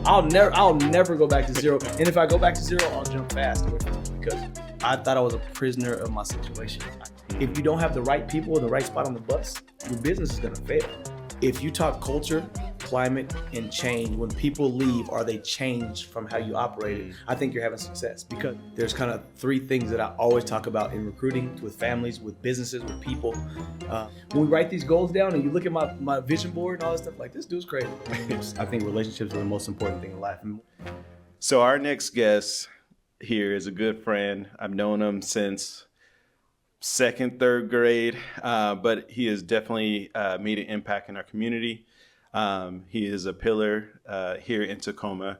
I'll never go back to zero. And if I go back to zero, I'll jump fast away from it because I thought I was a prisoner of my situation. If you don't have the right people in the right spot on the bus, your business is gonna fail. If you talk culture, climate, and change, when people leave, are they changed from how you operated? I think you're having success because there's kind of three things that I always talk about in recruiting, with families, with businesses, with people. When we write these goals down and you look at my vision board and all this stuff, like, this dude's crazy. I think relationships are the most important thing in life. So our next guest here is a good friend. I've known him since second, third grade, but he has definitely made an impact in our community. He is a pillar here in Tacoma.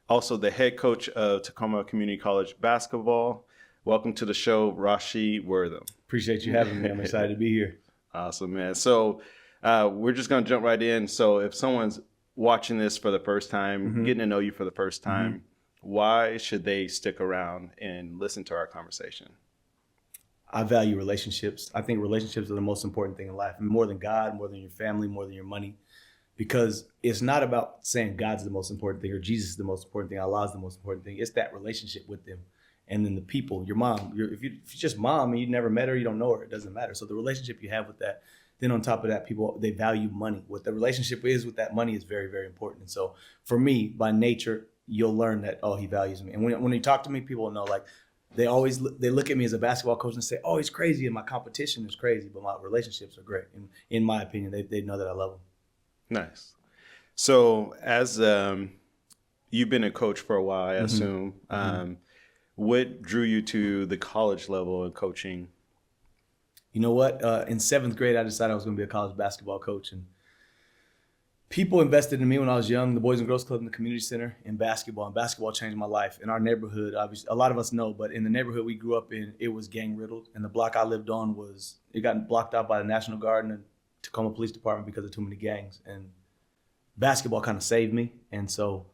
Also the head coach of Tacoma Community College basketball. Welcome to the show, Rachi Wortham. Appreciate you having me. I'm excited to be here. Awesome, man. So we're just going to jump right in. So if someone's watching this for the first time, getting to know you for the first time, why should they stick around and listen to our conversation? I value relationships. I think relationships are the most important thing in life, more than God, more than your family, more than your money. Because it's not about saying God's the most important thing or Jesus is the most important thing, Allah's the most important thing. It's that relationship with them. And then the people, your mom. If you're just mom and you never met her, you don't know her, it doesn't matter. So the relationship you have with that. Then on top of that, people, they value money. What the relationship is with that money is very, very important. And so for me, by nature, you'll learn that, oh, he values me. And when you talk to me, people know, like, they look at me as a basketball coach and say, oh, he's crazy and my competition is crazy, but my relationships are great. And in my opinion, they know that I love them. Nice. So as you've been a coach for a while, I assume, what drew you to the college level of coaching? You know what? In seventh grade, I decided I was going to be a college basketball coach. And people invested in me when I was young, the Boys and Girls Club in the community center, in basketball. And basketball changed my life. In our neighborhood, obviously, a lot of us know, but in the neighborhood we grew up in, it was gang-riddled. And the block I lived on it got blocked out by the National Guard and the Tacoma Police Department because of too many gangs. And basketball kind of saved me. And so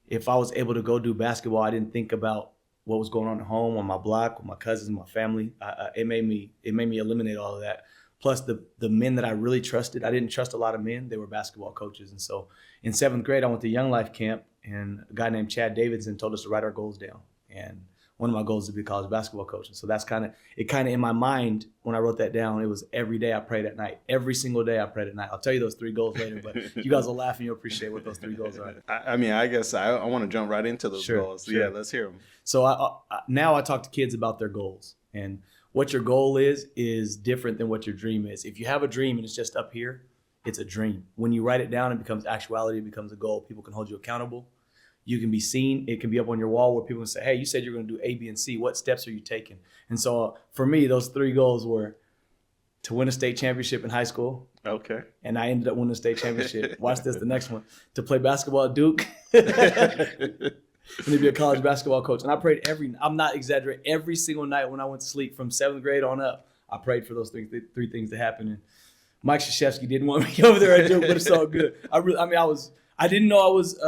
if I was able to go do basketball, I didn't think about what was going on at home, on my block, with my cousins, my family. It made me eliminate all of that. Plus the men that I really trusted, I didn't trust a lot of men. They were basketball coaches. And so in seventh grade, I went to Young Life camp, and a guy named Chad Davidson told us to write our goals down. And one of my goals is to be a college basketball coach. And so that's kind of in my mind, when I wrote that down, it was every day I prayed at night. Every single day I prayed at night. I'll tell you those three goals later, but you guys will laugh and you'll appreciate what those three goals are. I mean, I guess I want to jump right into those goals. Sure. Yeah, let's hear them. So now I talk to kids about their goals. And what your goal is different than what your dream is. If you have a dream and it's just up here, it's a dream. When you write it down, it becomes actuality, it becomes a goal. People can hold you accountable. You can be seen. It can be up on your wall where people can say, hey, you said you're going to do A, B, and C. What steps are you taking? And so for me, those three goals were to win a state championship in high school. Okay. And I ended up winning a state championship. Watch this, the next one. To play basketball at Duke. And to be a college basketball coach. And I prayed I'm not exaggerating, every single night when I went to sleep from seventh grade on up, I prayed for those three things to happen. And Mike Krzyzewski didn't want me over there at Duke, but it's all good. I didn't know I was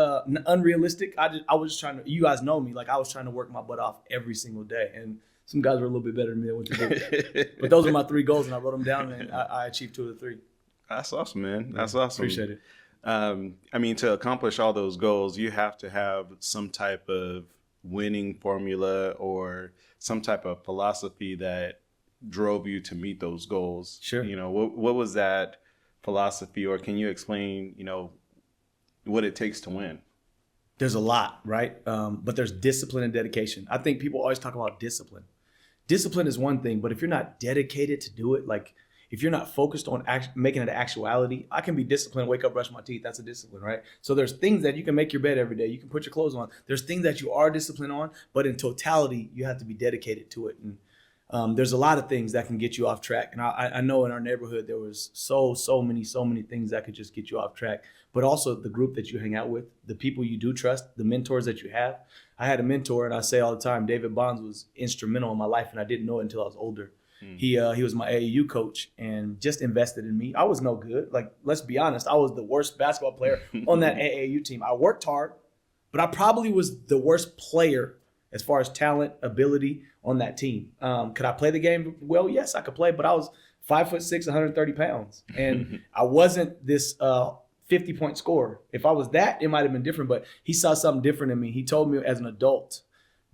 unrealistic. I was just trying to, you guys know me, like I was trying to work my butt off every single day. And some guys were a little bit better than me at what to do. But those are my three goals, and I wrote them down, and I achieved two of the three. That's awesome, man. That's awesome. Appreciate it. I mean, to accomplish all those goals, you have to have some type of winning formula or some type of philosophy that drove you to meet those goals. Sure. You know, what was that philosophy, or can you explain, what it takes to win? There's a lot, right? But there's discipline and dedication. I think people always talk about discipline. Discipline is one thing, but if you're not dedicated to do it, like if you're not focused on making it an actuality, I can be disciplined, wake up, brush my teeth. That's a discipline, right? So there's things that you can make your bed every day. You can put your clothes on. There's things that you are disciplined on, but in totality, you have to be dedicated to it. And there's a lot of things that can get you off track. And I know in our neighborhood, there was so many things that could just get you off track. But also the group that you hang out with, the people you do trust, the mentors that you have. I had a mentor, and I say all the time, David Bonds was instrumental in my life, and I didn't know it until I was older. He was my AAU coach and just invested in me. I was no good. Like, let's be honest, I was the worst basketball player on that AAU team. I worked hard, but I probably was the worst player as far as talent, ability on that team. Could I play the game? Well, yes, I could play, but I was 5'6", 130 pounds. And I wasn't this 50-point scorer. If I was that, it might have been different, but he saw something different in me. He told me as an adult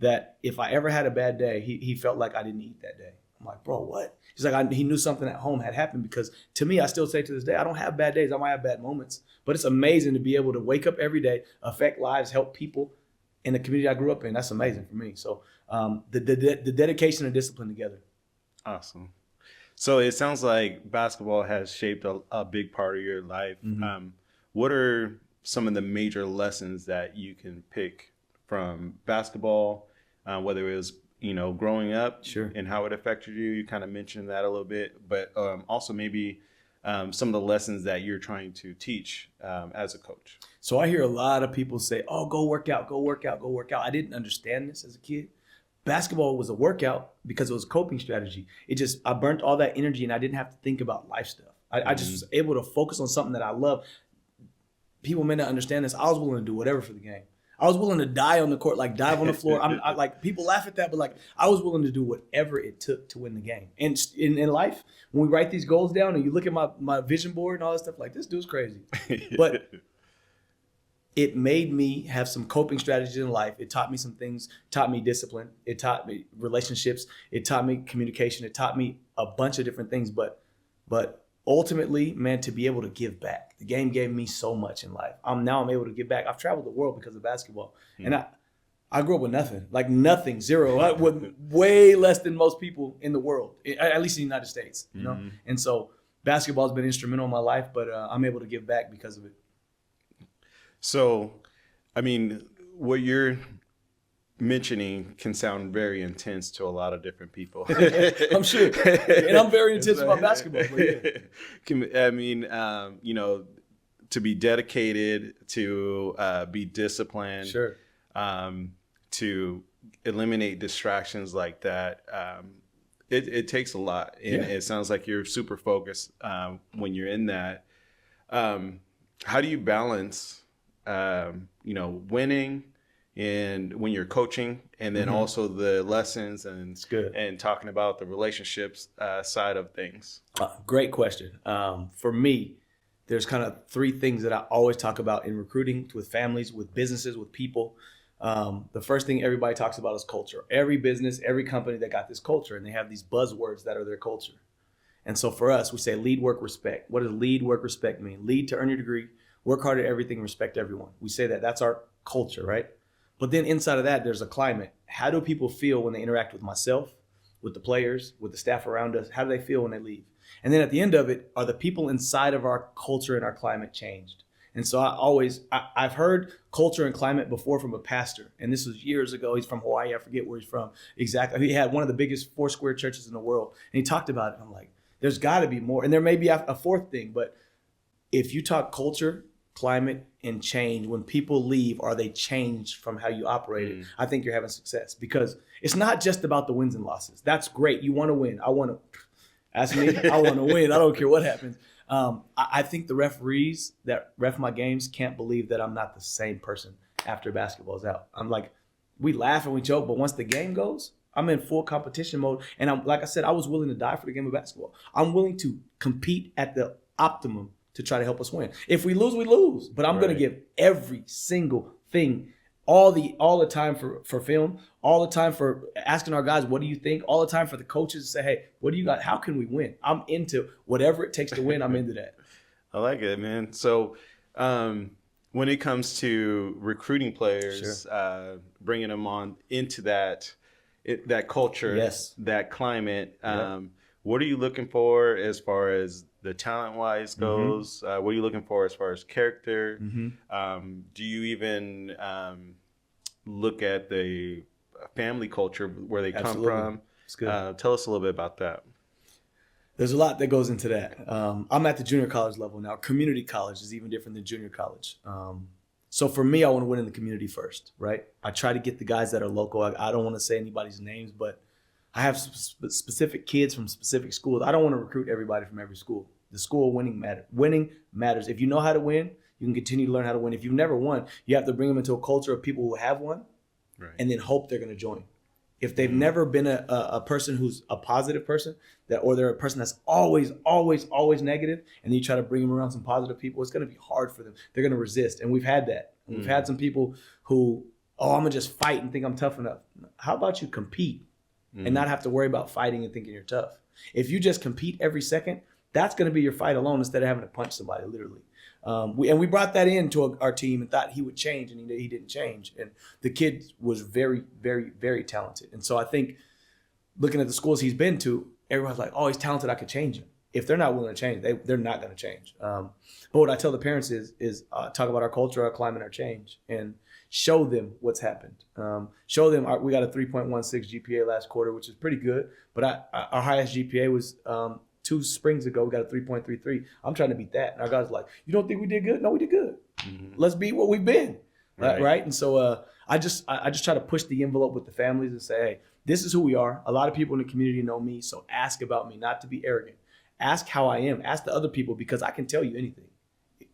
that if I ever had a bad day, he felt like I didn't eat that day. I'm like, bro, what? He's like, he knew something at home had happened, because to me, I still say to this day, I don't have bad days. I might have bad moments, but it's amazing to be able to wake up every day, affect lives, help people in the community I grew up in. That's amazing for me. So the dedication and discipline together. Awesome. So it sounds like basketball has shaped a big part of your life. Mm-hmm. What are some of the major lessons that you can pick from basketball, whether it was, growing up, Sure, and how it affected you? You kind of mentioned that a little bit, but also maybe some of the lessons that you're trying to teach as a coach. So I hear a lot of people say, oh, go work out, go work out, go work out. I didn't understand this as a kid. Basketball was a workout because it was a coping strategy. I burnt all that energy and I didn't have to think about life stuff. I just was able to focus on something that I love. People may not understand this. I was willing to do whatever for the game. I was willing to die on the court, like dive on the floor. Like, people laugh at that, but like, I was willing to do whatever it took to win the game. And in life, when we write these goals down and you look at my vision board and all that stuff, like, this dude's crazy. But it made me have some coping strategies in life. It taught me some things, taught me discipline. It taught me relationships. It taught me communication. It taught me a bunch of different things. But ultimately, man, to be able to give back. The game gave me so much in life. I'm able to give back. I've traveled the world because of basketball. And I grew up with nothing, like nothing, zero, with way less than most people in the world, at least in the United States, you know? And so basketball has been instrumental in my life, but I'm able to give back because of it. So, I mean, what you're mentioning can sound very intense to a lot of different people. I'm sure. And I'm very intense about basketball. But yeah. I mean, to be dedicated, to be disciplined, Sure. To eliminate distractions like that, it takes a lot. And it sounds like you're super focused when you're in that. How do you balance, winning and when you're coaching, and then also the lessons and talking about the relationships side of things? Great question. For me, there's kind of three things that I always talk about in recruiting, with families, with businesses, with people. The first thing everybody talks about is culture. Every business, every company, they got this culture, and they have these buzzwords that are their culture. And so for us, we say lead, work, respect. What does lead, work, respect mean? Lead to earn your degree, work hard at everything, respect everyone. We say that. That's our culture, right? But then inside of that, there's a climate. How do people feel when they interact with myself, with the players, with the staff around us? How do they feel when they leave? And then at the end of it, are the people inside of our culture and our climate changed? And so I've heard culture and climate before from a pastor, and this was years ago. He's from Hawaii. I forget where he's from exactly. He had one of the biggest four-square churches in the world, and he talked about it. I'm like, there's got to be more. And there may be a fourth thing, but if you talk culture, climate, and change, when people leave, are they changed from how you operated? I think you're having success, because it's not just about the wins and losses. That's great. You want to win. I want to. Ask me. I want to win. I don't care what happens. I think the referees that ref my games can't believe that I'm not the same person after basketball's out. I'm like, we laugh and we joke, but once the game goes, I'm in full competition mode. And I'm, like I said, I was willing to die for the game of basketball. I'm willing to compete at the optimum to try to help us win. If we lose, we lose. But I'm going to give every single thing, all the time for film, all the time for asking our guys, what do you think? All the time for the coaches to say, hey, what do you got? How can we win? I'm into whatever it takes to win. I'm into that. I like it, man. So when it comes to recruiting players, bringing them on into that culture, that climate, what are you looking for as far as the talent-wise goes? What are you looking for as far as character? Do you even look at the family culture, where they come from? Tell us a little bit about that. There's a lot that goes into that. I'm at the junior college level now. Community college is even different than junior college. So for me, I want to win in the community first, right? I try to get the guys that are local. I don't want to say anybody's names, but I have specific kids from specific schools. I don't want to recruit everybody from every school. The school winning matters. If you know how to win, you can continue to learn how to win. If you've never won, you have to bring them into a culture of people who have won, and then hope they're going to join. if they've never been a person who's a positive person, or they're a person that's always negative, and then you try to bring them around some positive people, it's going to be hard for them. They're going to resist. And we've had that. We've had some people who, I'm going to just fight and think I'm tough enough. How about you compete and not have to worry about fighting and thinking you're tough? If you just compete every second, that's going to be your fight alone instead of having to punch somebody, literally. We brought that into our team and thought he would change, and he didn't change. And the kid was very, very, very talented. And so I think looking at the schools he's been to, everyone's like, oh, he's talented, I could change him. If they're not willing to change, they're not going to change. But what I tell the parents is talk about our culture, our climate, our change, and show them what's happened. Show them we got a 3.16 GPA last quarter, which is pretty good. But our highest GPA was 2 springs ago. We got a 3.33. I'm trying to beat that. And our guys are like, you don't think we did good? No, we did good. Let's beat what we've been. Right? And so I just try to push the envelope with the families and say, hey, this is who we are. A lot of people in the community know me, so ask about me, not to be arrogant. Ask how I am. Ask the other people, because I can tell you anything.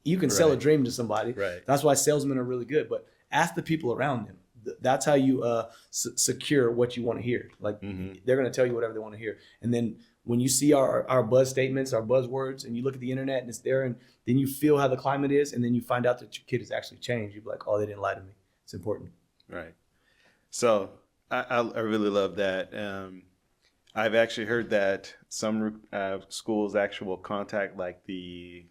You can sell a dream to somebody. Right. That's why salesmen are really good. But ask the people around them. That's how you secure what you want to hear. Like they're going to tell you whatever they want to hear. And then when you see our buzz statements, our buzzwords, and you look at the internet and it's there, and then you feel how the climate is, and then you find out that your kid has actually changed, you'll be like, oh, they didn't lie to me. It's important. Right. So I really love that. I've actually heard that some schools actually will contact like the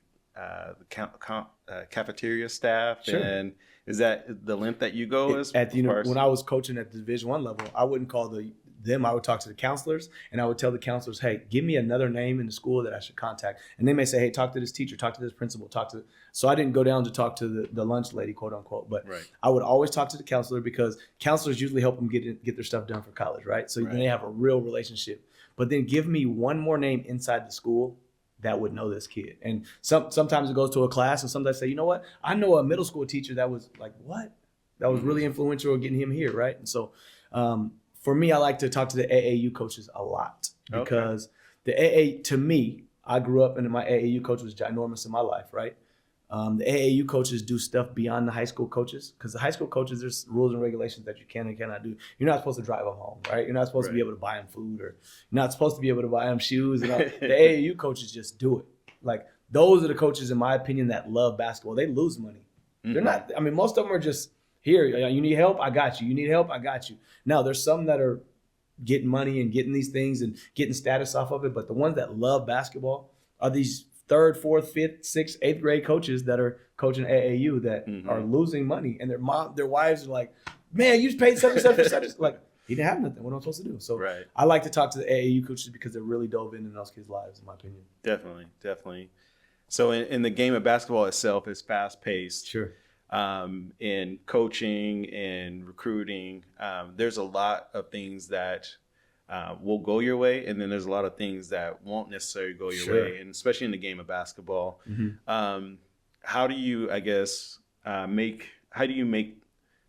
cafeteria staff. Sure. And is that the length that you go when I was coaching at the Division I level, I wouldn't call them. I would talk to the counselors, and I would tell the counselors, hey, give me another name in the school that I should contact. And they may say, hey, talk to this teacher, talk to this principal, so I didn't go down to talk to the lunch lady, quote unquote. But I would always talk to the counselor, because counselors usually help them get their stuff done for college, right? So then they have a real relationship. But then give me one more name inside the school that would know this kid. And sometimes it goes to a class, and sometimes I say, you know what? I know a middle school teacher that was like, what? That was really influential in getting him here, right? And so for me, I like to talk to the AAU coaches a lot, because the AA, to me, I grew up and my AAU coach was ginormous in my life, right? The AAU coaches do stuff beyond the high school coaches, because the high school coaches, there's rules and regulations that you can and cannot do. You're not supposed to drive them home, right? You're not supposed to be able to buy them food, or you're not supposed to be able to buy them shoes. And all. The AAU coaches just do it. Like, those are the coaches, in my opinion, that love basketball. They lose money. They're not, I mean, most of them are just, here, you need help? I got you. You need help? I got you. Now, there's some that are getting money and getting these things and getting status off of it, but the ones that love basketball are these 3rd, 4th, 5th, 6th, 8th grade coaches that are coaching AAU that are losing money, and their wives are like, man, you just paid such and such for such. Like, he didn't have nothing. What am I supposed to do? So I like to talk to the AAU coaches, because they're really dove into those kids' lives, in my opinion. Definitely. So in the game of basketball itself, it's fast paced. Sure. In coaching and recruiting, there's a lot of things that will go your way, and then there's a lot of things that won't necessarily go your way, and especially in the game of basketball. How do you, I guess, make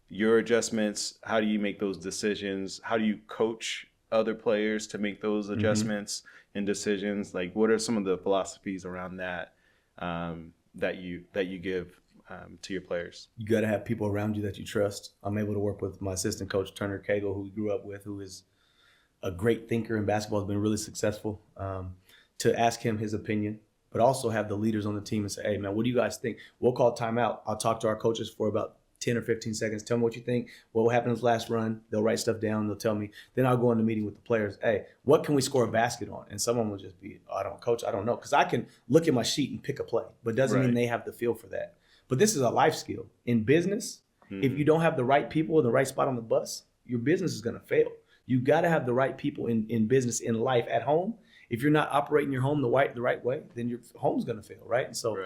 your adjustments? How do you make those decisions? How do you coach other players to make those adjustments and decisions? Like, what are some of the philosophies around that that you give to your players? You got to have people around you that you trust. I'm able to work with my assistant coach, Turner Cagle, who we grew up with, who is a great thinker in basketball, has been really successful, to ask him his opinion, but also have the leaders on the team and say, hey, man, what do you guys think? We'll call timeout. I'll talk to our coaches for about 10 or 15 seconds. Tell me what you think. What happened in this last run? They'll write stuff down. They'll tell me. Then I'll go in the meeting with the players. Hey, what can we score a basket on? And someone will just be, coach, I don't know. Because I can look at my sheet and pick a play, but doesn't mean they have the feel for that. But this is a life skill. In business, if you don't have the right people in the right spot on the bus, your business is going to fail. You got to have the right people in business, in life, at home. If you're not operating your home the right way, then your home's going to fail, right? And so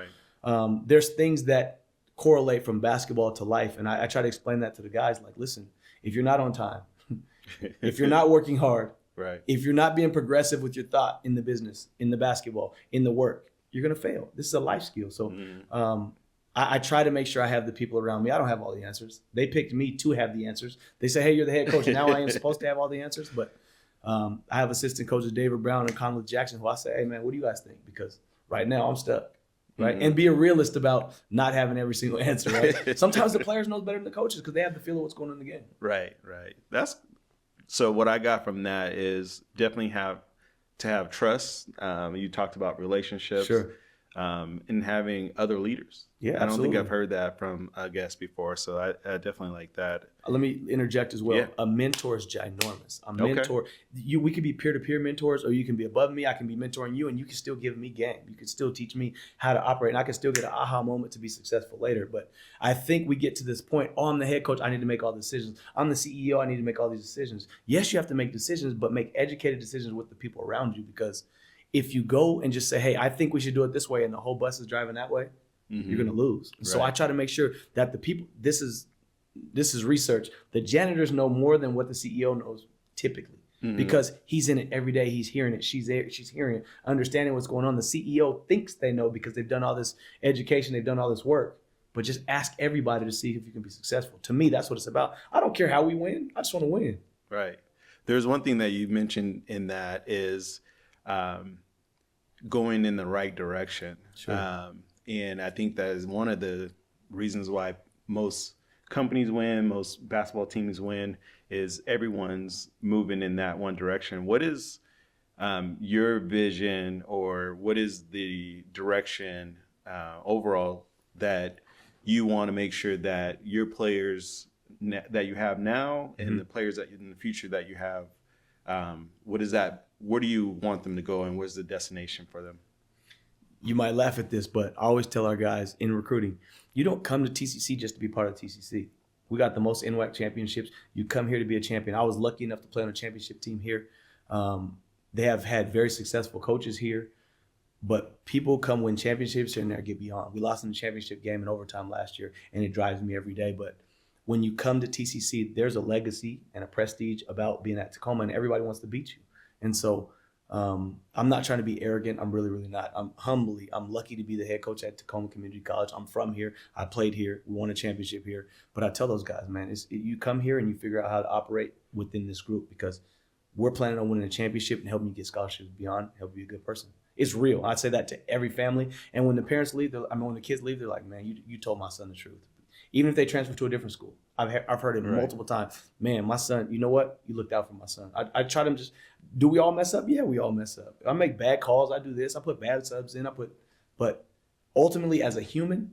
there's things that correlate from basketball to life. And I try to explain that to the guys, like, listen, if you're not on time, if you're not working hard, if you're not being progressive with your thought in the business, in the basketball, in the work, you're going to fail. This is a life skill. So I try to make sure I have the people around me. I don't have all the answers. They picked me to have the answers. They say, hey, you're the head coach. Now I am supposed to have all the answers. But I have assistant coaches David Brown and Conley Jackson, who I say, hey, man, what do you guys think? Because right now I'm stuck. Right. And be a realist about not having every single answer. Right. Sometimes the players know better than the coaches because they have the feel of what's going on in the game. Right. That's So what I got from that is definitely have to have trust. You talked about relationships. Sure. And having other leaders. Yeah, I don't think absolutely. I've heard that from a guest before, so I definitely like that. Let me interject as well. Yeah. A mentor is ginormous. A Okay. mentor, we could be peer-to-peer mentors, or you can be above me. I can be mentoring you, and you can still give me game. You can still teach me how to operate, and I can still get an aha moment to be successful later. But I think we get to this point, oh, I'm the head coach, I need to make all the decisions. I'm the CEO, I need to make all these decisions. Yes, you have to make decisions, but make educated decisions with the people around you, because if you go and just say, hey, I think we should do it this way, and the whole bus is driving that way, you're going to lose. So I try to make sure that the people, this is research, the janitors know more than what the CEO knows typically, because he's in it every day. He's hearing it. She's hearing it, understanding what's going on. The CEO thinks they know because they've done all this education, they've done all this work. But just ask everybody to see if you can be successful. To me, that's what it's about. I don't care how we win. I just want to win. Right. There's one thing that you mentioned in that is going in the right direction. Sure. And I think that is one of the reasons why most companies win, most basketball teams win, is everyone's moving in that one direction. What is your vision, or what is the direction overall that you want to make sure that your players that you have now and the players that in the future that you have, where do you want them to go, and where's the destination for them? You might laugh at this, but I always tell our guys in recruiting, you don't come to TCC just to be part of TCC. We got the most NWAACC championships. You come here to be a champion. I was lucky enough to play on a championship team here. They have had very successful coaches here, but people come win championships and they get beyond. We lost in the championship game in overtime last year, and it drives me every day. But when you come to TCC, there's a legacy and a prestige about being at Tacoma, and everybody wants to beat you. And so I'm not trying to be arrogant. I'm really, really not. I'm lucky to be the head coach at Tacoma Community College. I'm from here. I played here. We won a championship here. But I tell those guys, man, you come here and you figure out how to operate within this group, because we're planning on winning a championship and helping you get scholarships beyond, help you be a good person. It's real. I say that to every family. And when the parents leave, when the kids leave, they're like, man, you told my son the truth. Even if they transfer to a different school. I've heard it multiple times. Man, my son, you know what? You looked out for my son. I try to do we all mess up? Yeah, we all mess up. I make bad calls. I do this. I put bad subs in. But ultimately, as a human,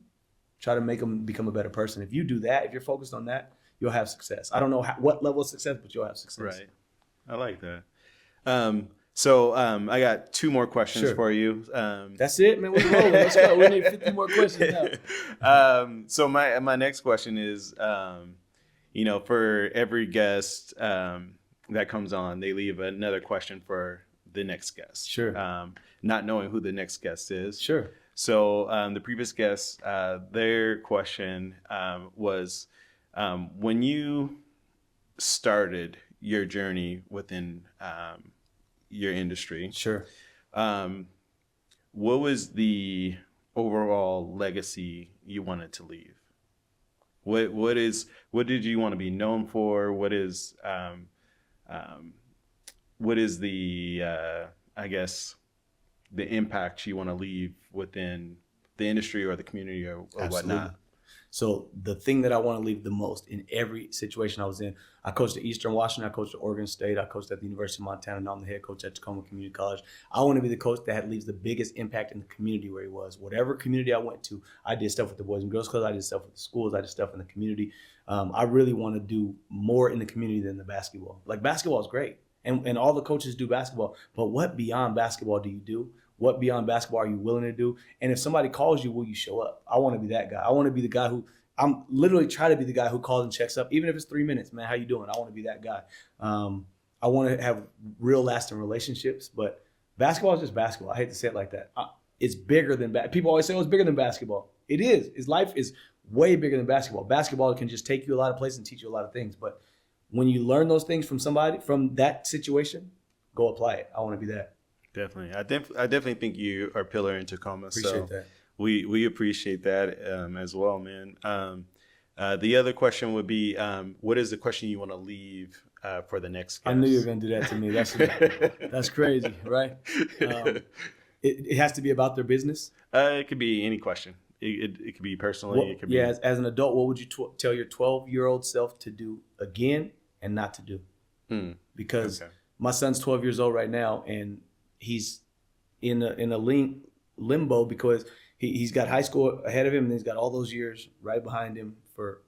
try to make them become a better person. If you do that, if you're focused on that, you'll have success. I don't know what level of success, but you'll have success. Right. I like that. So I got two more questions for you. That's it, man. We're rolling. Let's go. We need 50 more questions now. So my next question is, for every guest that comes on, they leave another question for the next guest. Sure. Not knowing who the next guest is. Sure. So the previous guest, their question was, when you started your journey within your industry. Sure. What was the overall legacy you wanted to leave? What did you want to be known for? What is the I guess the impact you want to leave within the industry or the community or whatnot? So the thing that I want to leave the most in every situation I was in, I coached at Eastern Washington, I coached at Oregon State, I coached at the University of Montana, and now I'm the head coach at Tacoma Community College. I want to be the coach that leaves the biggest impact in the community where he was. Whatever community I went to, I did stuff with the Boys and Girls Club, I did stuff with the schools, I did stuff in the community. I really want to do more in the community than the basketball. Like, basketball is great, and all the coaches do basketball, but what beyond basketball do you do? What beyond basketball are you willing to do? And if somebody calls you, will you show up? I want to be that guy. I want to be the guy who, I'm literally trying to be the guy who calls and checks up, even if it's 3 minutes, man, how you doing? I want to be that guy. I want to have real lasting relationships, but basketball is just basketball. I hate to say it like that. It's bigger than people always say, oh, it's bigger than basketball. It is. His life is way bigger than basketball. Basketball can just take you a lot of places and teach you a lot of things. But when you learn those things from somebody, from that situation, go apply it. I want to be that. Definitely. I definitely think you are a pillar in Tacoma. Appreciate that. We appreciate that as well, man. The other question would be, what is the question you want to leave for the next guest? I knew you were going to do that to me. That's crazy, right? It has to be about their business. It could be any question. It could be personally. It could be. As an adult, what would you tell your 12-year-old self to do again and not to do? because my son's 12 years old right now, and he's in a limbo because he's got high school ahead of him, and he's got all those years right behind him for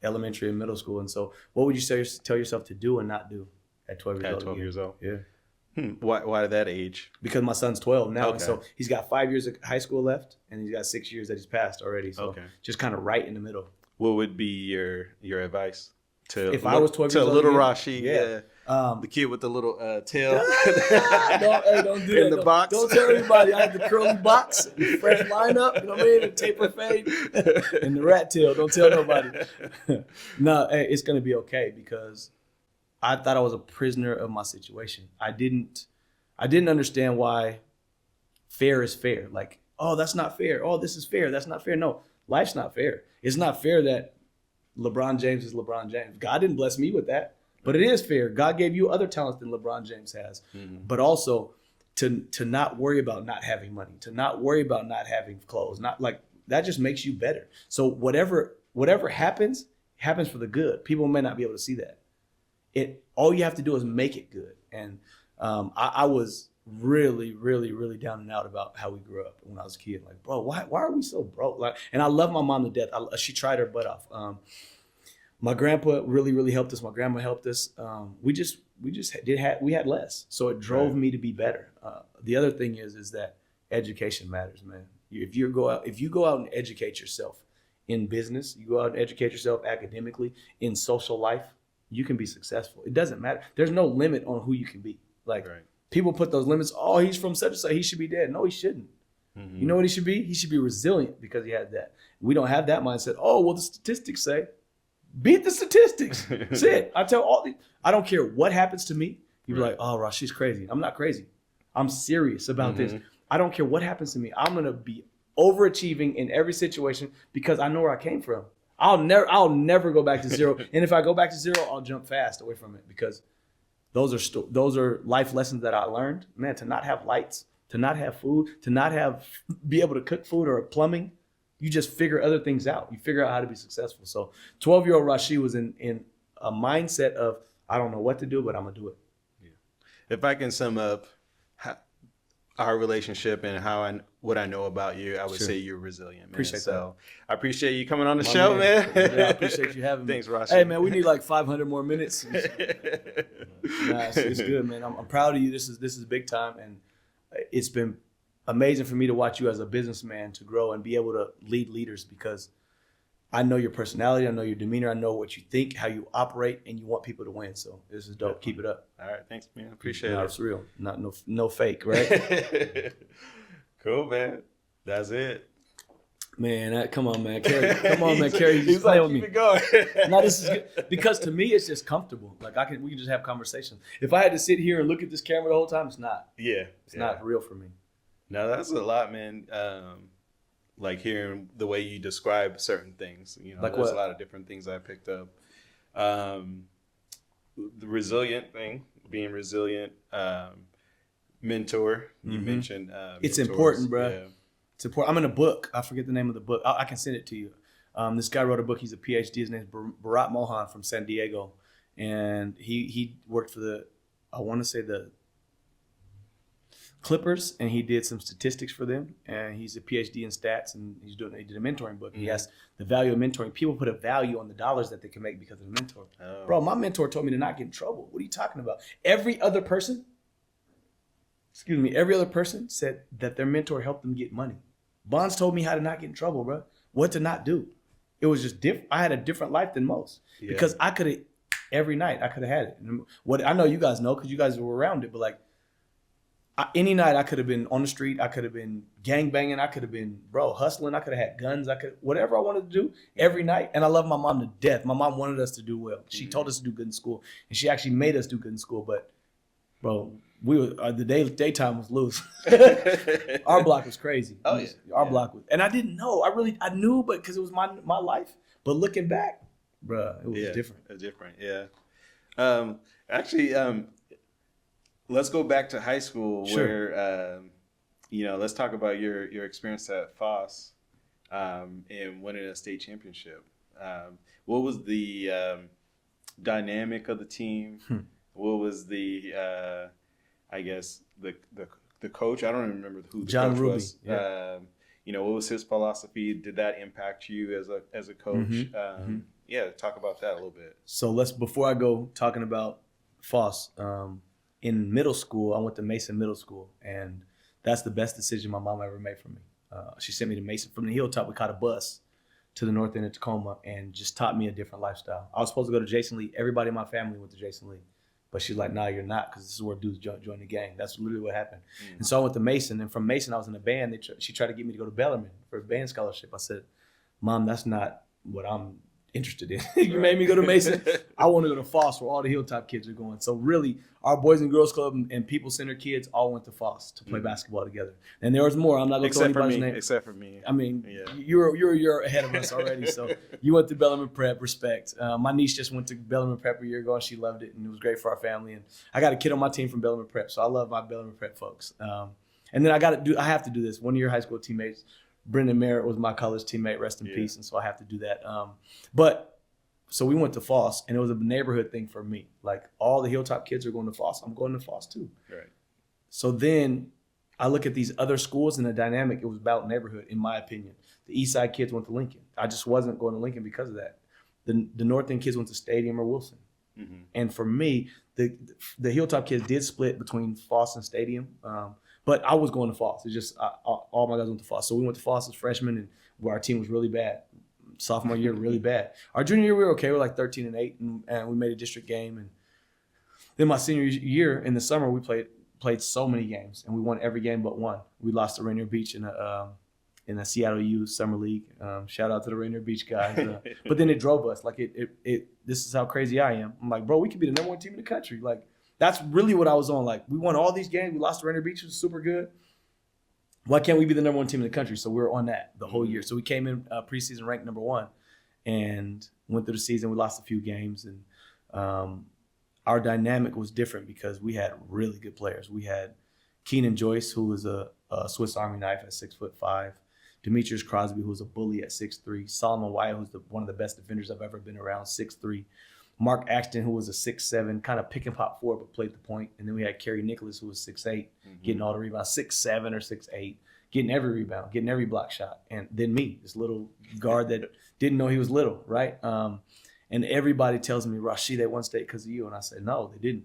elementary and middle school. And so, what would you tell yourself to do and not do at 12 years old? At 12 years old. Yeah. Why that age? Because my son's 12 now, and so he's got 5 years of high school left, and he's got 6 years that he's passed already. So just kind of right in the middle. What would be your advice to if I was 12 years old? Little Rachi, the kid with the little tail. don't do in that. the box. Don't tell everybody I had the curly box, the fresh lineup. You know what I mean? The taper fade and the rat tail. Don't tell nobody. No, hey, it's gonna be okay because I thought I was a prisoner of my situation. I didn't understand why fair is fair. Like, oh, that's not fair. Oh, this is fair. That's not fair. No, life's not fair. It's not fair that LeBron James is LeBron James. God didn't bless me with that, but it is fair. God gave you other talents than LeBron James has, but also to not worry about not having money, to not worry about not having clothes, not like that just makes you better. So whatever happens for the good. People may not be able to see that. All you have to do is make it good. And I was really, really, really down and out about how we grew up when I was a kid. Like, bro, why are we so broke? Like, and I love my mom to death. She tried her butt off. My grandpa really, really helped us. My grandma helped us. We had less, so it drove me to be better. The other thing is that education matters, man. If you go out and educate yourself in business, you go out and educate yourself academically, in social life, you can be successful. It doesn't matter. There's no limit on who you can be. Like, people put those limits. Oh, he's from such and such. He should be dead. No, he shouldn't. You know what he should be? He should be resilient because he had that. We don't have that mindset. Oh, well, the statistics say. Beat the statistics. That's it. I don't care what happens to me. You're like, oh, Ross, she's crazy. I'm not crazy. I'm serious about this. I don't care what happens to me. I'm going to be overachieving in every situation because I know where I came from. I'll never go back to zero. And if I go back to zero, I'll jump fast away from it because those are life lessons that I learned. Man, to not have lights, to not have food, to not be able to cook food or plumbing, you just figure other things out. You figure out how to be successful. So 12-year-old Rachi was in a mindset of, I don't know what to do, but I'm going to do it. Yeah. If I can sum up our relationship and what I know about you, I would say you're resilient, man. Appreciate that. I appreciate you coming on the show, man. Yeah, I appreciate you having me. Thanks, Rachi. Hey, man, we need like 500 more minutes. It's good, man. I'm proud of you. This is big time, and it's been amazing for me to watch you as a businessman to grow and be able to lead leaders because I know your personality, I know your demeanor, I know what you think, how you operate, and you want people to win. So this is dope. Keep it up. All right, thanks, man. Appreciate it. It's real. No fake, right? Cool, man. That's it. Man, come on, man. Come on, man. Carrie, he's like, keep it going. No, this is good. Because to me, it's just comfortable. Like we can just have conversations. If I had to sit here and look at this camera the whole time, it's not. It's not real for me. No, that's a lot, man. Like hearing the way you describe certain things, like there's a lot of different things I picked up. The resilient thing, being resilient, mentor. You mentioned it's important, bro. Yeah. It's important. I'm in a book. I forget the name of the book. I can send it to you. This guy wrote a book. He's a PhD. His name's Bharat Mohan from San Diego, and he worked for the Clippers, and he did some statistics for them, and he's a PhD in stats, and he did a mentoring book. He has the value of mentoring. People put a value on the dollars that they can make because of the mentor. Oh. Bro, my mentor told me to not get in trouble. What are you talking about? Every other person said that their mentor helped them get money. Bonds told me how to not get in trouble, bro. What to not do. It was just different. I had a different life than most because I could have, every night I could have had it. And what I know you guys know because you guys were around it, but like, any night I could have been on the street, I could have been gangbanging, I could have been, hustling, I could have had guns, whatever I wanted to do every night. And I love my mom to death. My mom wanted us to do well. She told us to do good in school, and she actually made us do good in school. But, the daytime was loose. Our block was crazy. Our block was, and I didn't know. I knew, but because it was my life. But looking back, it was different. It's different, yeah. Let's go back to high school where, let's talk about your experience at Foss and winning a state championship. What was the dynamic of the team? what was the I guess the coach? I don't even remember who the John coach Ruby, was. yeah. What was his philosophy? Did that impact you as a coach? Yeah, talk about that a little bit. So before I go talking about Foss, in middle school, I went to Mason Middle School, and that's the best decision my mom ever made for me. She sent me to Mason. From the hilltop, we caught a bus to the north end of Tacoma and just taught me a different lifestyle. I was supposed to go to Jason Lee. Everybody in my family went to Jason Lee. But she's like, nah, you're not, because this is where dudes join the gang. That's literally what happened. And so I went to Mason, and from Mason, I was in a band. She tried to get me to go to Bellarmine for a band scholarship. I said, Mom, that's not what I'm interested in. You made me go to Mason. I want to go to Foss, where all the Hilltop kids are going. So really, our Boys and Girls Club and People Center kids all went to Foss to play basketball together. And there was more. I'm not going to throw anybody's name. Except for me. I mean, you're ahead of us already. So you went to Bellarmine Prep, respect. My niece just went to Bellarmine Prep a year ago, and she loved it, and it was great for our family. And I got a kid on my team from Bellarmine Prep, so I love my Bellarmine Prep folks. And then I have to do this. One of your high school teammates, Brendan Merritt, was my college teammate, rest in peace, and so I have to do that. So we went to Foss, and it was a neighborhood thing for me. Like, all the Hilltop kids are going to Foss. I'm going to Foss too. Right. So then I look at these other schools, and the dynamic, it was about neighborhood, in my opinion. The East Side kids went to Lincoln. I just wasn't going to Lincoln because of that. The North End kids went to Stadium or Wilson. Mm-hmm. And for me, the Hilltop kids did split between Foss and Stadium, but I was going to Foss. It's just all my guys went to Foss. So we went to Foss as freshmen, and where our team was really bad. Sophomore year, really bad. Our junior year, we were okay. We were like 13-8, and we made a district game. And then my senior year, in the summer, we played so many games, and we won every game but one. We lost to Rainier Beach in a Seattle U Summer League. Shout out to the Rainier Beach guys. But then it drove us. Like, this is how crazy I am. I'm like, bro, we could be the number one team in the country. Like, that's really what I was on. Like, we won all these games. We lost to Rainier Beach, which was super good. Why can't we be the number one team in the country? So we were on that the whole year. So we came in preseason ranked number one and went through the season. We lost a few games, and our dynamic was different because we had really good players. We had Keenan Joyce, who was a Swiss Army knife at 6'5", Demetrius Crosby, who was a bully at 6'3", Solomon Wyatt, who's one of the best defenders I've ever been around, 6'3", Mark Axton, who was a 6'7", kind of pick and pop forward, but played the point. And then we had Kerry Nicholas, who was 6'8", getting all the rebounds, 6'7" or 6'8", getting every rebound, getting every block shot. And then me, this little guard that didn't know he was little, right? And everybody tells me, Rachi, they won state because of you. And I said, no, they didn't.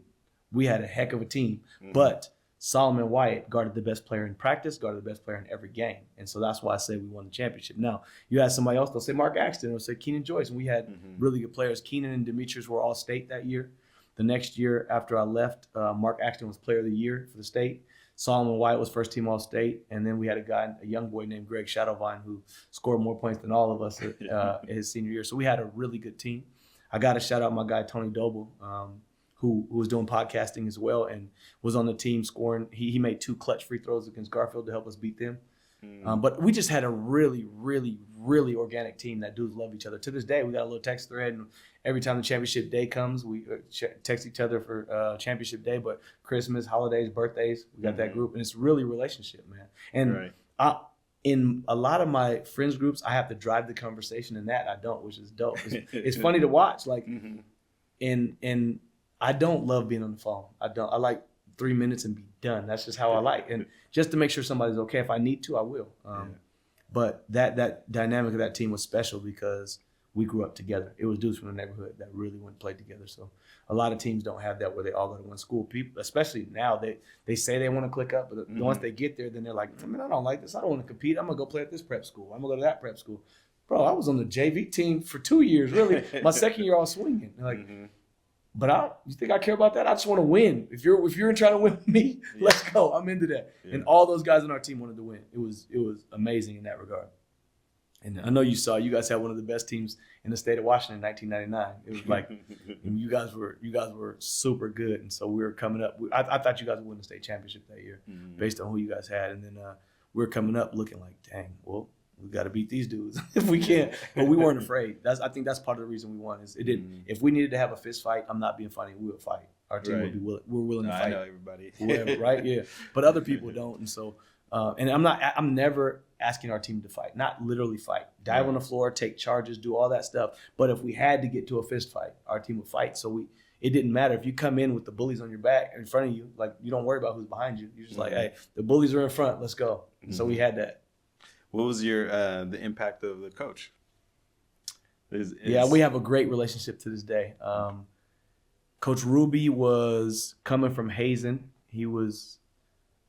We had a heck of a team. But Solomon Wyatt guarded the best player in practice, guarded the best player in every game. And so that's why I say we won the championship. Now, you ask somebody else, they'll say Mark Axton, they'll say Keenan Joyce. And we had really good players. Keenan and Demetrius were all state that year. The next year after I left, Mark Axton was player of the year for the state. Solomon Wyatt was first team All-State. And then we had a young boy named Greg Shadowvine, who scored more points than all of us his senior year. So we had a really good team. I got to shout out my guy, Tony Doble, who was doing podcasting as well and was on the team scoring. He made 2 clutch free throws against Garfield to help us beat them. But we just had a really, really, really organic team that dudes love each other. To this day, we got a little text thread, and every time the championship day comes, we text each other for championship day. But Christmas, holidays, birthdays, we got that group, and it's really a relationship, man. And in a lot of my friends groups, I have to drive the conversation. In that, I don't, which is dope. It's funny to watch, like, and I don't love being on the phone. I don't. I like 3 minutes and be done. That's just how I like. And just to make sure somebody's okay, if I need to, I will. But that dynamic of that team was special because we grew up together. It was dudes from the neighborhood that really went and played together. So a lot of teams don't have that where they all go to one school. People, especially now, they say they want to click up, but once they get there, then they're like, I mean, I don't like this. I don't want to compete. I'm going to go play at this prep school. I'm going to go to that prep school. Bro, I was on the JV team for 2 years, really. My second year, I was swinging. Like, but you think I care about that? I just want to win. If you're trying to win with me, let's go. I'm into that. And all those guys on our team wanted to win. It was amazing in that regard. And I know you guys had one of the best teams in the state of Washington in 1999. It was like you guys were super good, and so we were coming up. I thought you guys would win the state championship that year based on who you guys had, and then we were coming up looking like, dang, well, we got to beat these dudes if we can't. But we weren't afraid. I think that's part of the reason we won. Is it didn't. If we needed to have a fist fight, I'm not being funny. We would fight. Our team would be willing. We're willing to fight. I know everybody. Whoever, right? Yeah. But other people don't, and so and I'm never asking our team to fight, not literally fight, dive on the floor, take charges, do all that stuff. But if we had to get to a fist fight, our team would fight. So it didn't matter if you come in with the bullies on your back in front of you, like you don't worry about who's behind you. You're just like, hey, the bullies are in front, let's go. So we had that. What was your the impact of the coach? Yeah, we have a great relationship to this day. Coach Ruby was coming from Hazen. He was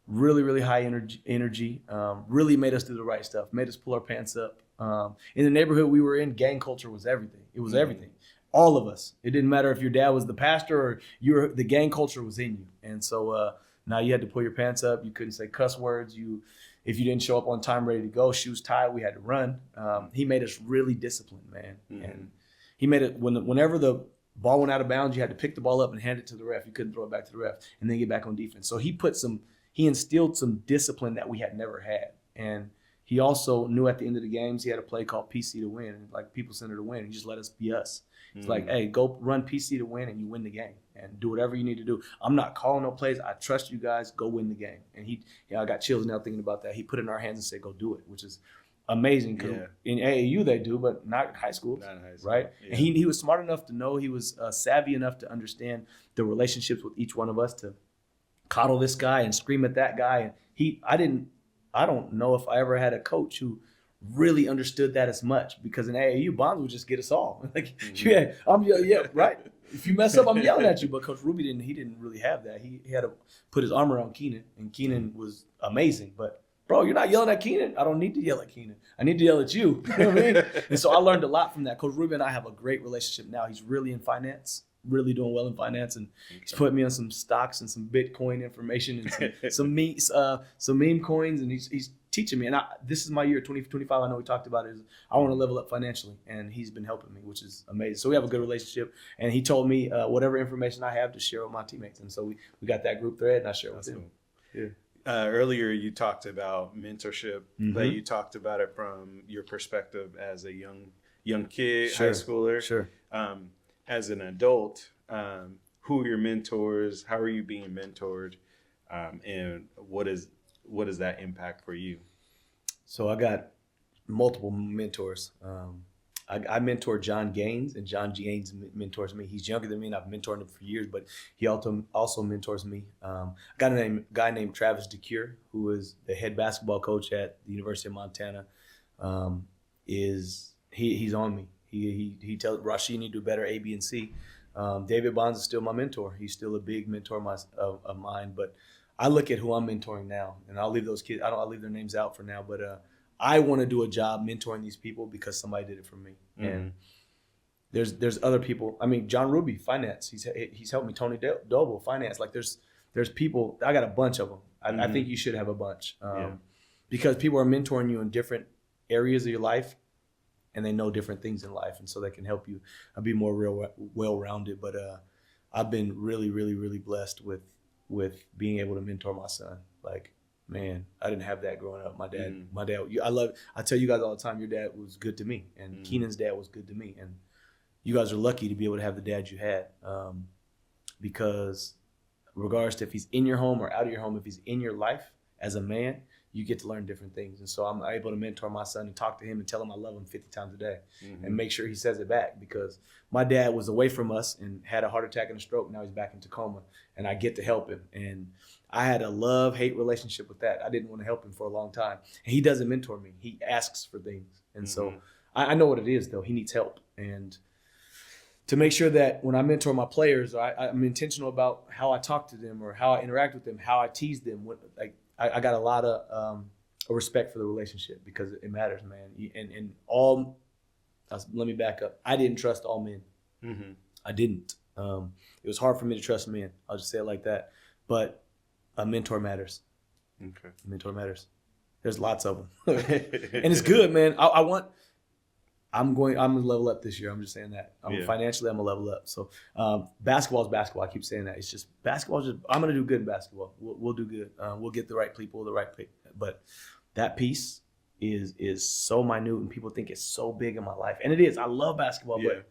really, really high energy, really made us do the right stuff, made us pull our pants up. In the neighborhood we were in, gang culture was everything. It was everything. All of us. It didn't matter if your dad was the pastor or the gang culture was in you. And so now you had to pull your pants up. You couldn't say cuss words. If you didn't show up on time, ready to go, shoes tied, we had to run. He made us really disciplined, man. And he made it whenever the ball went out of bounds, you had to pick the ball up and hand it to the ref. You couldn't throw it back to the ref and then get back on defense. So he instilled some discipline that we had never had. And he also knew at the end of the games, he had a play called PC to win, and like people center to win. He just let us be us. It's like, hey, go run PC to win and you win the game and do whatever you need to do. I'm not calling no plays. I trust you guys. Go win the game. And I got chills now thinking about that. He put it in our hands and said, go do it, which is amazing. Because in AAU they do, but not in high school. Not in high school. Right? Yeah. And he was smart enough to know, he was savvy enough to understand the relationships with each one of us, to coddle this guy and scream at that guy. And I don't know if I ever had a coach who really understood that as much, because in AAU, Bonds would just get us all. Like, right. If you mess up, I'm yelling at you. But Coach Ruby didn't really have that. He had to put his arm around Keenan, and Keenan was amazing. But bro, you're not yelling at Keenan. I don't need to yell at Keenan. I need to yell at you. You know what I mean? And so I learned a lot from that. Coach Ruby and I have a great relationship now. He's really in finance, really doing well in finance, and he's put me on some stocks and some Bitcoin information and some meme coins, and he's teaching me. And this is my year, 2025. I know we talked about it. I want to level up financially, and he's been helping me, which is amazing. So we have a good relationship, and he told me whatever information I have to share with my teammates, and so we got that group thread, and I share it with him. Cool. Yeah. Earlier you talked about mentorship, but you talked about it from your perspective as a young kid, high schooler. Sure. As an adult, who are your mentors? How are you being mentored? And what is that impact for you? So I got multiple mentors. I mentor John Gaines, and John Gaines mentors me. He's younger than me, and I've mentored him for years, but he also mentors me. I got a guy named Travis DeCure, who is the head basketball coach at the University of Montana. He's on me. He tells Rachi, you need to do better A, B, and C. David Bonds is still my mentor. He's still a big mentor of mine, but I look at who I'm mentoring now, and I'll leave those kids. I'll leave their names out for now, but I want to do a job mentoring these people because somebody did it for me. And there's other people. I mean, John Ruby, finance. He's helped me. Tony Doble, finance. Like there's people. I got a bunch of them. I think you should have a bunch because people are mentoring you in different areas of your life, and they know different things in life, and so they can help you be more well-rounded. But I've been really, really, really blessed with being able to mentor my son. Like, man, I didn't have that growing up. My dad, I tell you guys all the time, your dad was good to me, and Keenan's dad was good to me, and you guys are lucky to be able to have the dad you had, because regardless if he's in your home or out of your home, if he's in your life as a man, you get to learn different things. And so I'm able to mentor my son and talk to him and tell him I love him 50 times a day and make sure he says it back, because my dad was away from us and had a heart attack and a stroke. Now he's back in Tacoma, and I get to help him. And I had a love-hate relationship with that. I didn't want to help him for a long time. And he doesn't mentor me. He asks for things. And so I know what it is, though. He needs help. And to make sure that when I mentor my players, I'm intentional about how I talk to them or how I interact with them, how I tease them. I got a lot of respect for the relationship, because it matters, man. Let me back up. I didn't trust all men. I didn't. It was hard for me to trust men. I'll just say it like that. But a mentor matters. Okay. A mentor matters. There's lots of them. And it's good, man. I'm gonna level up this year. I'm just saying that. Financially, I'm gonna level up. So basketball is basketball. I keep saying that. It's just basketball. I'm gonna do good in basketball. We'll do good. We'll get the right people, the right pick. But that piece is so minute, and people think it's so big in my life, and it is. I love basketball, but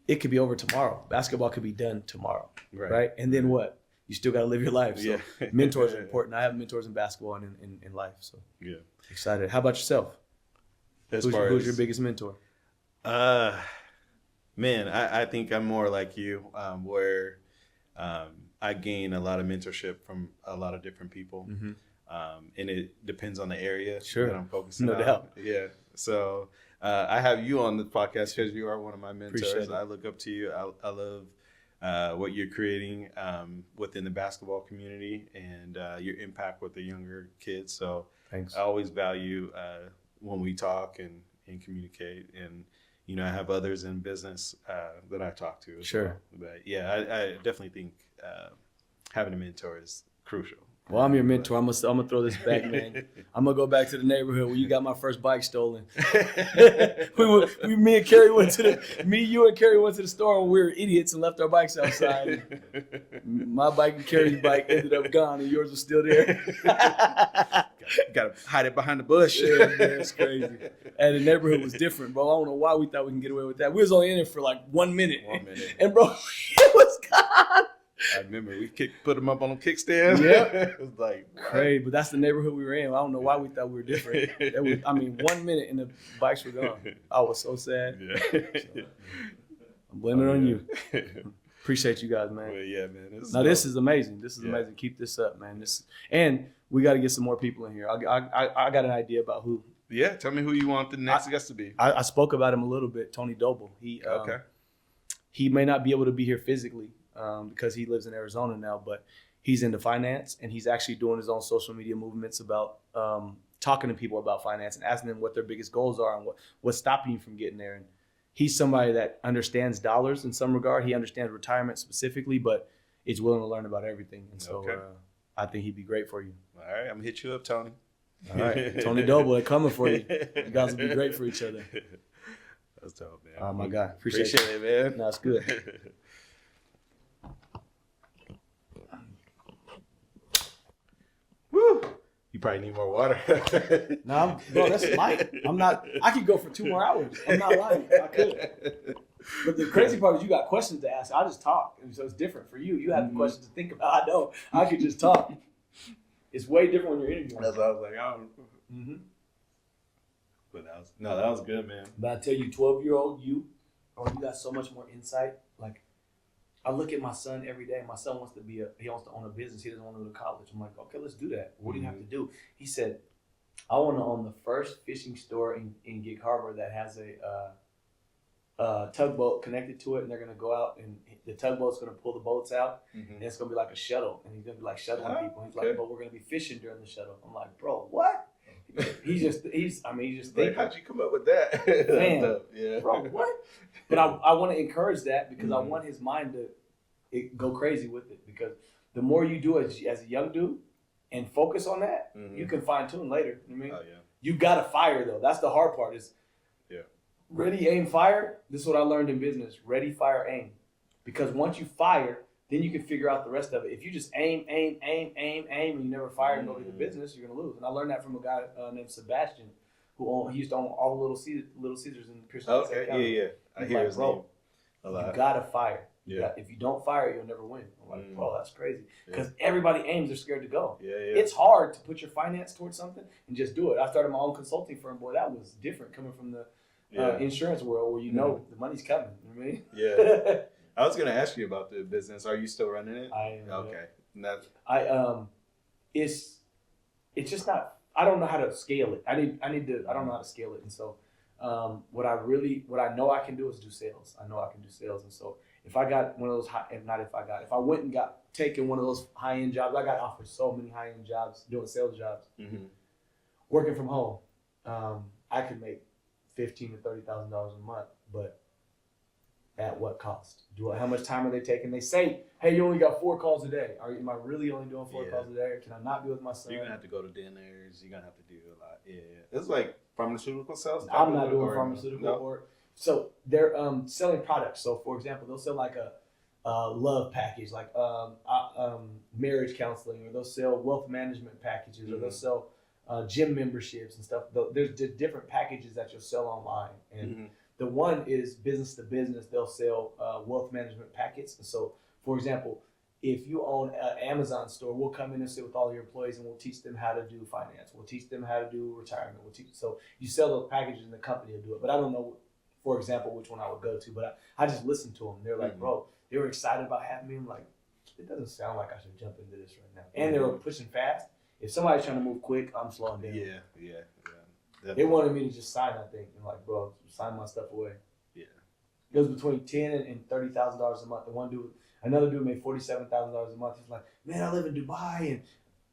it could be over tomorrow. Basketball could be done tomorrow, right? And then what? you still got to live your life. So Yeah. mentors are important. I have mentors in basketball and in life. So Yeah. excited. How about yourself? Who's your biggest mentor? Man, I think I'm more like you, where I gain a lot of mentorship from a lot of different people. Mm-hmm. And it depends on the area Sure. that I'm focusing No on. doubt. Yeah. So I have you on the podcast because you are one of my mentors. Appreciate it. I look up to you. I love what you're creating within the basketball community and your impact with the younger kids. So Thanks. I always value when we talk and communicate. And, you know, I have others in business that I talk to as Sure. well. But yeah, I definitely think having a mentor is crucial. Well, I'm your mentor. I'm gonna throw this back, man. I'm gonna go back to the neighborhood where you got my first bike stolen. Me, you and Carrie went to the store and we were idiots and left our bikes outside. My bike and Carrie's bike ended up gone, and yours was still there. Got to hide it behind the bush. Yeah, man, it's crazy. And the neighborhood was different, bro. I don't know why we thought we can get away with that. We was only in it for like 1 minute. 1 minute. And bro, it was gone. I remember we put them up on a kickstand. Yeah. It was like, what? Crazy, but that's the neighborhood we were in. I don't know why we thought we were different. 1 minute and the bikes were gone. I was so sad. Yeah. So, I'm blaming it on you. Appreciate you guys, man. Well, yeah, man. This is amazing. This is amazing. Keep this up, man. And we got to get some more people in here. I got an idea about who. Yeah, tell me who you want the next guest to be. I spoke about him a little bit. Tony Doble. He may not be able to be here physically because he lives in Arizona now, but he's into finance and he's actually doing his own social media movements about talking to people about finance and asking them what their biggest goals are and what's stopping you from getting there. And he's somebody that understands dollars in some regard. He understands retirement specifically, but is willing to learn about everything. And so I think he'd be great for you. All right, I'm going to hit you up, Tony. All right, Tony Doble, they're coming for you. You guys will be great for each other. That's dope, man. Oh, my God. Appreciate it, man. No, it's good. Woo! You probably need more water. No, bro, that's light. I could go for 2 more hours. I'm not lying. I could. But the crazy part is you got questions to ask. I just talk. And so it's different for you. You have the questions to think about. I know. I could just talk. It's way different when you're interviewing. That's what I was like, But that was good, man. But I tell you, 12-year-old you got so much more insight. Like, I look at my son every day. My son wants to own a business. He doesn't want to go to college. I'm like, okay, let's do that. What do you have to do? He said, I want to own the first fishing store in Gig Harbor that has a tugboat connected to it, and they're going to go out, and the tugboat's going to pull the boats out, and it's going to be like a shuttle, and he's going to be like shuttling people. He's like, but we're going to be fishing during the shuttle. I'm like, bro, what? He's just thinking. How'd you come up with that? Man, yeah. Bro, what? But I want to encourage that because I want his mind to go crazy with it, because the more you do as a young dude and focus on that, you can fine tune later. You know what I mean? Oh, yeah. You got to fire though. That's the hard part is ready, aim, fire. This is what I learned in business. Ready, fire, aim. Because once you fire, then you can figure out the rest of it. If you just aim, and you never fire and go to the business, you're going to lose. And I learned that from a guy named Sebastian, he used to own all the Little Caesars in Pearson. Okay, yeah. I hear his name a lot. You got to fire. Yeah. If you don't fire, you'll never win. I'm like, bro, that's crazy. Because everybody aims, they're scared to go. Yeah. It's hard to put your finance towards something and just do it. I started my own consulting firm. Boy, that was different coming from the insurance world where the money's coming. You know what I mean? Yeah. I was gonna ask you about the business. Are you still running it? I am. Okay. It's just not. I don't know how to scale it. I don't know how to scale it, and so what I know I can do is do sales. I know I can do sales, and so if I got one of those if I went and taken one of those high-end jobs, I got offered so many high-end jobs doing sales jobs, working from home. I could make $15,000 to $30,000 a month, but at what cost? How much time are they taking? They say, hey, you only got 4 calls a day. Am I really only doing 4 calls a day? Can I not be with my son? You're going to have to go to dinners. You're going to have to do a lot. Yeah. It's like pharmaceutical sales. I'm not doing pharmaceutical. So they're selling products. So, for example, they'll sell like a love package, like marriage counseling, or they'll sell wealth management packages, or they'll sell gym memberships and stuff. There's just different packages that you'll sell online. And the one is business to business. They'll sell wealth management packets. And so, for example, if you own an Amazon store, we'll come in and sit with all your employees and we'll teach them how to do finance. We'll teach them how to do retirement. So you sell those packages and the company will do it. But I don't know, for example, which one I would go to. But I just listened to them. They're like, bro, they were excited about having me. I'm like, it doesn't sound like I should jump into this right now. And they were pushing fast. If somebody's trying to move quick, I'm slowing down. Yeah. They wanted me to just sign, I think. And like, bro, sign my stuff away. Yeah. It was between $10,000 and $30,000 a month. Another dude made $47,000 a month. He's like, man, I live in Dubai, and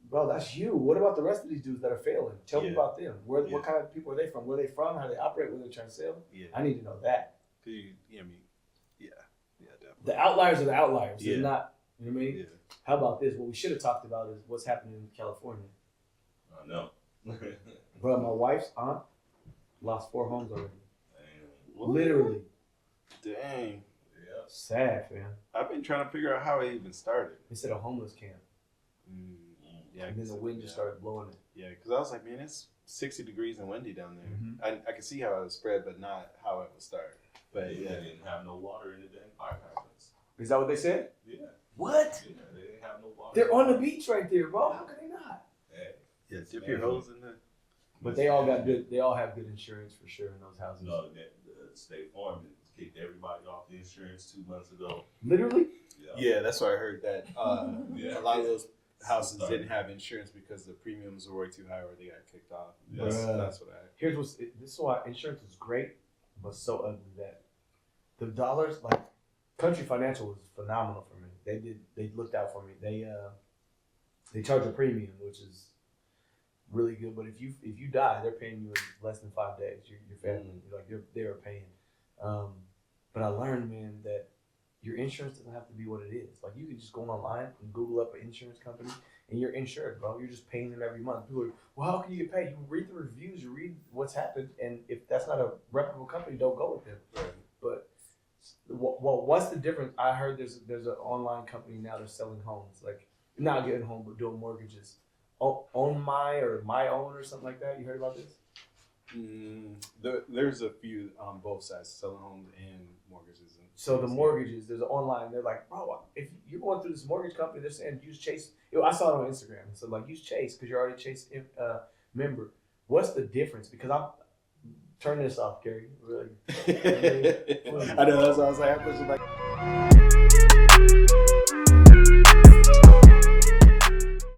bro, that's you. What about the rest of these dudes that are failing? Tell me about them. What kind of people are they from? Where are they from? How do they operate? What are they trying to sell? Yeah. I need to know that. Definitely. The outliers are the outliers. Yeah. They're not, you know what I mean? Yeah. How about this? What we should have talked about is what's happening in California. I know. Bro, my wife's aunt lost 4 homes already. Damn. Literally. Dang. Yeah. Sad, man. I've been trying to figure out how it even started. They said a homeless camp. Yeah. And then the wind just started blowing it. Yeah, because I was like, man, it's 60 degrees and windy down there. I could see how it would spread, but not how it would start. But They didn't have no water in the damn fire hydrants. Is that what they said? Yeah. What? Yeah, they didn't have no water. They're on the beach right there, bro. How can they not? Hey, yeah, dip your hose in the. But they all got good. They all have good insurance for sure in those houses. no, the State Farm kicked everybody off the insurance 2 months ago. Literally. Yeah, that's what I heard. That Yeah. a lot of those houses didn't have insurance because the premiums were way too high, or they got kicked off. Yes. That's what I. Here's this is why insurance is great, but so ugly that the dollars, like Country Financial was phenomenal for me. They looked out for me. They charge a premium, which is really good. But if you die, they're paying you in less than 5 days. Your family, they're paying. But I learned, man, that your insurance doesn't have to be what it is. Like you can just go online and Google up an insurance company and you're insured, bro. You're just paying them every month. People are, well, how can you get paid? You read the reviews, you read what's happened, and if that's not a reputable company, don't go with them. Right. But what's the difference? I heard there's an online company now that's selling homes, like not getting home but doing mortgages. Own My Own or something like that. You heard about this? There's a few on both sides, selling homes and mortgages. So the mortgages, there's an online. They're like, bro, if you're going through this mortgage company, they're saying use Chase. I saw it on Instagram. So like use Chase because you're already Chase member. What's the difference? Because I'm turning this off, Gary. Really. I know. That's what I was like. I was like.